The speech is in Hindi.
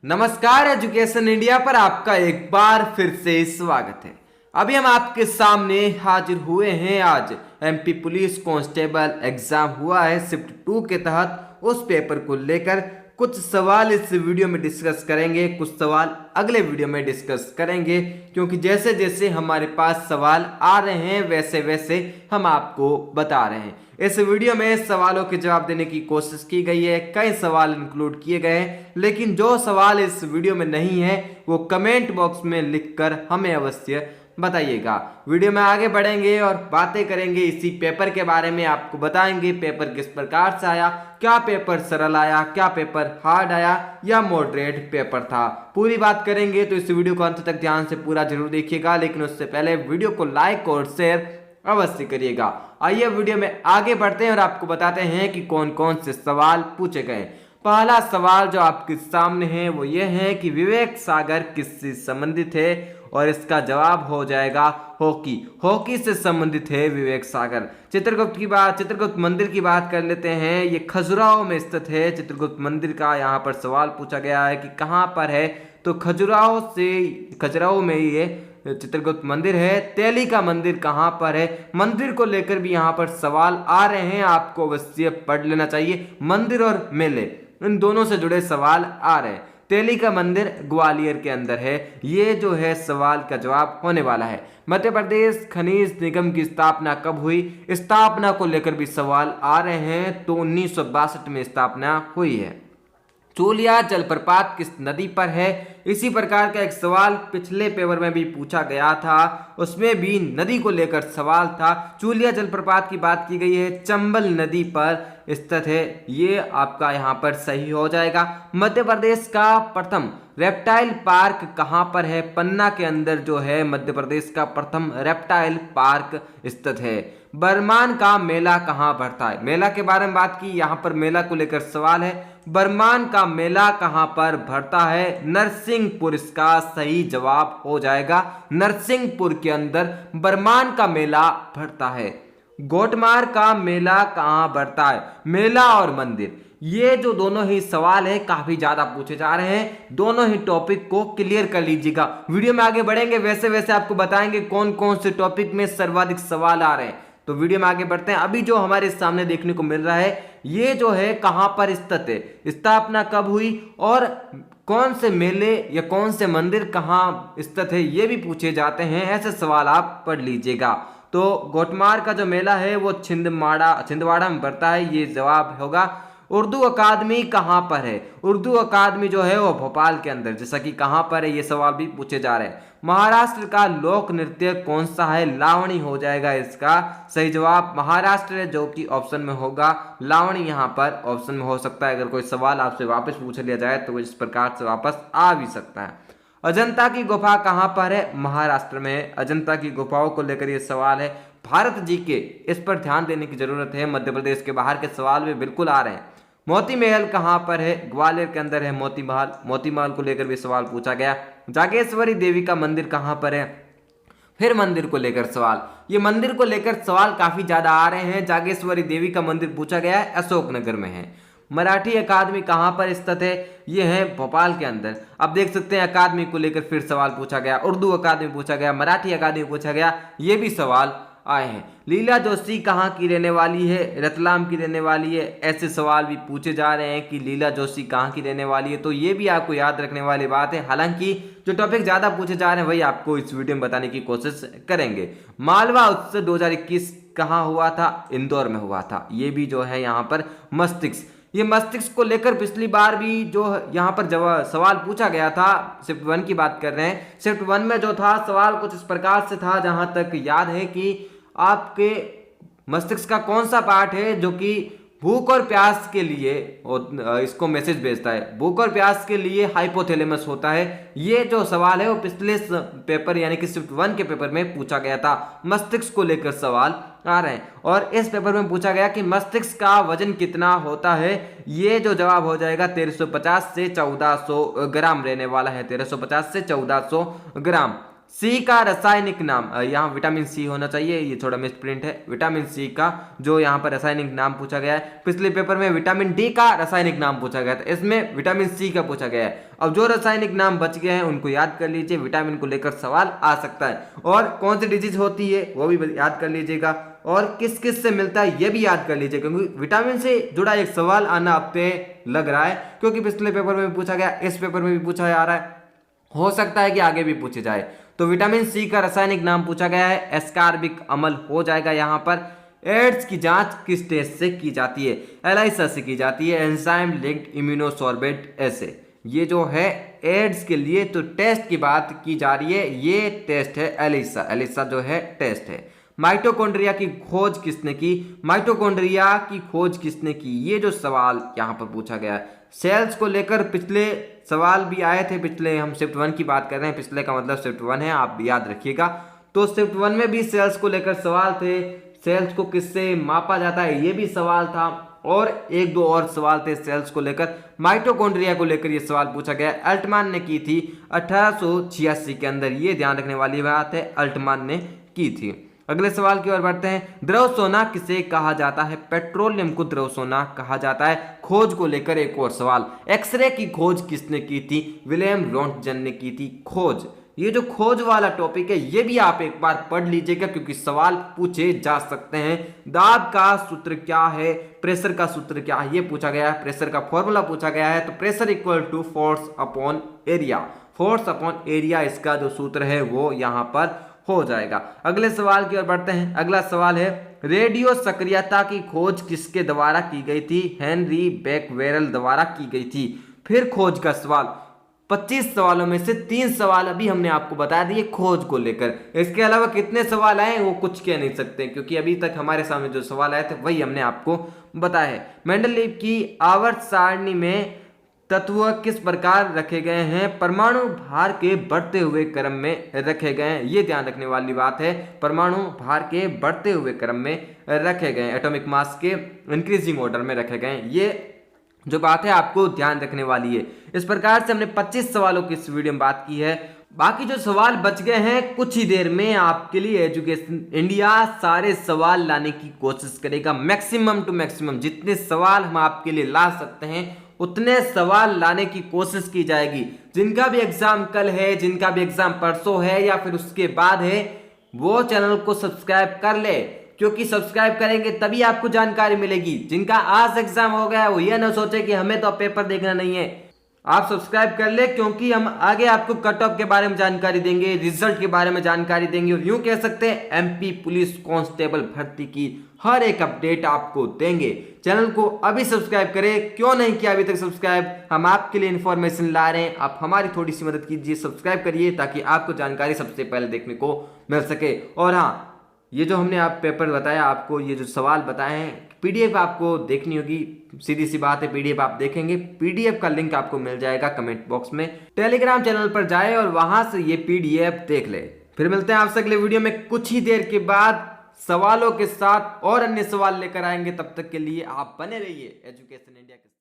नमस्कार, एजुकेशन इंडिया पर आपका एक बार फिर से स्वागत है। अभी हम आपके सामने हाजिर हुए हैं। आज एमपी पुलिस कांस्टेबल एग्जाम हुआ है शिफ्ट 2 के तहत। उस पेपर को लेकर कुछ सवाल इस वीडियो में डिस्कस करेंगे, कुछ सवाल अगले वीडियो में डिस्कस करेंगे, क्योंकि जैसे जैसे हमारे पास सवाल आ रहे हैं वैसे वैसे हम आपको बता रहे हैं। इस वीडियो में सवालों के जवाब देने की कोशिश की गई है, कई सवाल इंक्लूड किए गए हैं, लेकिन जो सवाल इस वीडियो में नहीं है वो कमेंट बॉक्स में लिखकर हमें अवश्य बताइएगा। वीडियो में आगे बढ़ेंगे और बातें करेंगे इसी पेपर के बारे में। आपको बताएंगे पेपर किस प्रकार से आया, क्या पेपर सरल आया, क्या पेपर हार्ड आया या मॉडरेट पेपर था, पूरी बात करेंगे। तो इस वीडियो को अंत तक ध्यान से पूरा जरूर देखिएगा, लेकिन उससे पहले वीडियो को लाइक और शेयर अवश्य करिएगा। आइए वीडियो में आगे बढ़ते हैं और आपको बताते हैं कि कौन कौन से सवाल पूछे गए। पहला सवाल जो आपके सामने है वो ये है कि विवेक सागर किससे संबंधित है, और इसका जवाब हो जाएगा हॉकी। हॉकी से संबंधित है विवेक सागर। चित्रगुप्त मंदिर की बात कर लेते हैं। ये खजुराहो में स्थित है। चित्रगुप्त मंदिर का यहाँ पर सवाल पूछा गया है कि कहाँ पर है, तो खजुराहो में ये चित्रगुप्त मंदिर है। तेली का मंदिर कहाँ पर है, मंदिर को लेकर भी यहाँ पर सवाल आ रहे हैं, आपको अवश्य पढ़ लेना चाहिए। मंदिर और मेले इन दोनों से जुड़े सवाल आ रहे हैं। तेली का मंदिर ग्वालियर के अंदर है, ये जो है सवाल का जवाब होने वाला है। मध्य प्रदेश खनिज निगम की स्थापना कब हुई, स्थापना को लेकर भी सवाल आ रहे हैं, तो 1962 में स्थापना हुई है। चूलिया जलप्रपात किस नदी पर है, इसी प्रकार का एक सवाल पिछले पेपर में भी पूछा गया था, उसमें भी नदी को लेकर सवाल था। चूलिया जलप्रपात की बात की गई है, चंबल नदी पर स्थित है, ये आपका यहाँ पर सही हो जाएगा। मध्य प्रदेश का प्रथम रेप्टाइल पार्क कहाँ पर है, पन्ना के अंदर जो है मध्य प्रदेश का प्रथम रेप्टाइल पार्क स्थित है। बरमान का मेला कहाँ भरता है, मेला के बारे में बात की, यहाँ पर मेला को लेकर सवाल है। बरमान का मेला कहाँ पर भरता है, नरसिंहपुर इसका सही जवाब हो जाएगा। नरसिंहपुर के अंदर बरमान का मेला भरता है। गोटमार का मेला कहाँ भरता है, मेला और मंदिर, ये जो दोनों ही सवाल है काफी ज्यादा पूछे जा रहे हैं। दोनों ही टॉपिक को क्लियर कर लीजिएगा। वीडियो में आगे बढ़ेंगे वैसे वैसे आपको बताएंगे कौन कौन से टॉपिक में सर्वाधिक सवाल आ रहे हैं। तो वीडियो में आगे बढ़ते हैं। अभी जो हमारे सामने देखने को मिल रहा है ये जो है कहां पर स्थित है, स्थापना कब हुई और कौन से मेले या कौन से मंदिर कहां स्थित है, ये भी पूछे जाते हैं। ऐसे सवाल आप पढ़ लीजिएगा। तो गोटमार का जो मेला है वो छिंदवाड़ा में पड़ता है, ये जवाब होगा। उर्दू अकादमी कहाँ पर है, उर्दू अकादमी जो है वो भोपाल के अंदर, जैसा कि कहाँ पर है ये सवाल भी पूछे जा रहे हैं। महाराष्ट्र का लोक नृत्य कौन सा है, लावणी हो जाएगा इसका सही जवाब। महाराष्ट्र है जो कि ऑप्शन में होगा, लावणी यहाँ पर ऑप्शन में हो सकता है। अगर कोई सवाल आपसे वापस पूछ लिया जाए तो इस प्रकार से वापस आ भी सकता है। अजंता की गुफा कहाँ पर है, महाराष्ट्र में है। अजंता की गुफाओं को लेकर ये सवाल है। भारत जी के इस पर ध्यान देने की जरूरत है, मध्य प्रदेश के बाहर के सवाल भी बिल्कुल आ रहे हैं। मोती महल कहाँ पर है, ग्वालियर के अंदर है मोती महल। मोती महल को लेकर भी सवाल पूछा गया। जागेश्वरी देवी का मंदिर कहाँ पर है, फिर मंदिर को लेकर सवाल, ये मंदिर को लेकर सवाल काफी ज्यादा आ रहे हैं। जागेश्वरी देवी का मंदिर पूछा गया है, अशोकनगर में है। मराठी अकादमी कहाँ पर स्थित है, ये है भोपाल के अंदर। अब देख सकते हैं अकादमी को लेकर फिर सवाल पूछा गया, उर्दू अकादमी पूछा गया, मराठी अकादमी पूछा गया, ये भी सवाल आए हैं। लीला जोशी कहाँ की रहने वाली है, रतलाम की रहने वाली है। ऐसे सवाल भी पूछे जा रहे हैं कि लीला जोशी कहाँ की रहने वाली है, तो ये भी आपको याद रखने वाली बात है। हालांकि जो टॉपिक ज्यादा पूछे जा रहे हैं वही आपको इस वीडियो में बताने की कोशिश करेंगे। मालवा उत्सव 2021 कहाँ हुआ था, इंदौर में हुआ था। ये भी जो है यहाँ पर मस्तिष्क, ये मस्तिष्क को लेकर पिछली बार भी जो यहाँ पर सवाल पूछा गया था, शिफ्ट 1 की बात कर रहे हैं। शिफ्ट 1 में जो था सवाल कुछ इस प्रकार से था, जहां तक याद है कि आपके मस्तिष्क का कौन सा पार्ट है जो कि भूख और प्यास के लिए इसको मैसेज भेजता है, भूख और प्यास के लिए हाइपोथैलेमस होता है। ये जो सवाल है वो पिछले पेपर यानी कि शिफ्ट 1 के पेपर में पूछा गया था। मस्तिष्क को लेकर सवाल आ रहे हैं और इस पेपर में पूछा गया कि मस्तिष्क का वजन कितना होता है, ये जो जवाब हो जाएगा 1350 से 1400 ग्राम रहने वाला है। 1350 से 1400 ग्राम। सी का रासायनिक नाम, यहाँ विटामिन सी होना चाहिए, ये थोड़ा मिस प्रिंट है। विटामिन सी का जो यहाँ पर रासायनिक नाम पूछा गया है, पिछले पेपर में विटामिन डी का रासायनिक नाम पूछा गया था, इसमें विटामिन सी का पूछा गया है। अब जो रासायनिक नाम बच गए हैं उनको याद कर लीजिए, विटामिन को लेकर सवाल आ सकता है। और कौन सी डिजीज होती है वो भी याद कर लीजिएगा, और किस किस से मिलता है ये भी याद कर लीजिए, क्योंकि विटामिन से जुड़ा एक सवाल आना अब तक लग रहा है, क्योंकि पिछले पेपर में भी पूछा गया, इस पेपर में भी पूछा जा रहा है, हो सकता है कि आगे भी पूछे जाए। तो विटामिन सी का रासायनिक नाम पूछा गया है, एस्कार्बिक अम्ल हो जाएगा यहाँ पर। एड्स की जांच किस टेस्ट से की जाती है? एलाइसा से की जाती है, एंजाइम लिंक्ड इम्यूनोसॉर्बेट ऐसे। ये जो है एड्स के लिए तो टेस्ट की बात की जा रही है, ये टेस्ट है एलिसा, एलिसा जो है टेस्ट है। माइटोकॉन्ड्रिया की खोज किसने की? माइटोकॉन्ड्रिया की खोज किसने की, ये जो सवाल यहाँ पर पूछा गया है। सेल्स को लेकर पिछले सवाल भी आए थे, पिछले हम शिफ्ट 1 की बात कर रहे हैं, पिछले का मतलब शिफ्ट 1 है, आप याद रखिएगा। तो शिफ्ट 1 में भी सेल्स को लेकर सवाल थे, सेल्स को किससे मापा जाता है ये भी सवाल था, और एक दो और सवाल थे सेल्स को लेकर। माइटोकॉन्ड्रिया को लेकर ये सवाल पूछा गया, अल्टमान ने की थी 1886 के अंदर, ये ध्यान रखने वाली बात है, अल्टमान ने की थी। अगले सवाल की ओर बढ़ते हैं। द्रव सोना किसे कहा जाता है? पेट्रोलियम को द्रव सोना कहा जाता है। खोज को लेकर एक और सवाल, एक्सरे की खोज किसने की थी? विलियम रोंटगन ने की थी खोज। ये जो खोज वाला टॉपिक है ये भी आप एक बार पढ़ लीजिएगा, क्योंकि सवाल पूछे जा सकते हैं। दाब का सूत्र क्या है? प्रेशर का सूत्र क्या है? ये पूछा गया है, प्रेशर का फॉर्मूला पूछा गया है। तो pressure equal to force upon area, force upon area इसका जो सूत्र है वो यहाँ पर हो जाएगा। अगले सवाल की ओर बढ़ते हैं। अगला सवाल है, रेडियो सक्रियता की खोज किसके द्वारा की गई थी? हेनरी बेकवेरेल द्वारा की गई थी। फिर खोज का सवाल, 25 सवालों में से 3 सवाल अभी हमने आपको बता दिए खोज को लेकर। इसके अलावा कितने सवाल आए वो कुछ कह नहीं सकते, क्योंकि अभी तक हमारे सामने जो सवाल आए थे वही हमने आपको बताया है। मेंडलीव की आवर्त सारणी में तत्व किस प्रकार रखे गए हैं? परमाणु भार के बढ़ते हुए क्रम में रखे गए हैं, ये ध्यान रखने वाली बात है। परमाणु भार के बढ़ते हुए क्रम में रखे गए, एटॉमिक मास के इंक्रीजिंग ऑर्डर में रखे गए, ये जो बात है आपको ध्यान रखने वाली है। इस प्रकार से हमने 25 सवालों की इस वीडियो में बात की है। बाकी जो सवाल बच गए हैं कुछ ही देर में आपके लिए एजुकेशन इंडिया सारे सवाल लाने की कोशिश करेगा, मैक्सिमम टू मैक्सिमम जितने सवाल हम आपके लिए ला सकते हैं उतने सवाल लाने की कोशिश की जाएगी। जिनका भी एग्जाम कल है, जिनका भी एग्जाम परसों है या फिर उसके बाद है, वो चैनल को सब्सक्राइब कर ले, क्योंकि सब्सक्राइब करेंगे तभी आपको जानकारी मिलेगी। जिनका आज एग्जाम हो गया वो ये ना सोचे कि हमें तो पेपर देखना नहीं है, आप सब्सक्राइब कर ले, क्योंकि हम आगे आपको कट ऑफ के बारे में जानकारी देंगे, रिजल्ट के बारे में जानकारी देंगे, और यूं कह सकते हैं एमपी पुलिस कांस्टेबल भर्ती की हर एक अपडेट आपको देंगे। चैनल को अभी सब्सक्राइब करें, क्यों नहीं किया अभी तक सब्सक्राइब? हम आपके लिए इन्फॉर्मेशन ला रहे हैं, आप हमारी थोड़ी सी मदद कीजिए, सब्सक्राइब करिए ताकि आपको जानकारी सबसे पहले देखने को मिल सके। और हाँ, ये जो हमने आप पेपर बताया आपको, ये जो सवाल बताए हैं, पीडीएफ आपको देखनी होगी, सीधी सी बात है, पीडीएफ आप देखेंगे, पीडीएफ का लिंक आपको मिल जाएगा कमेंट बॉक्स में। टेलीग्राम चैनल पर जाए और वहां से ये पीडीएफ देख ले। फिर मिलते हैं आपसे अगले वीडियो में कुछ ही देर के बाद सवालों के साथ, और अन्य सवाल लेकर आएंगे। तब तक के लिए आप बने रहिए एजुकेशन इंडिया के साथ।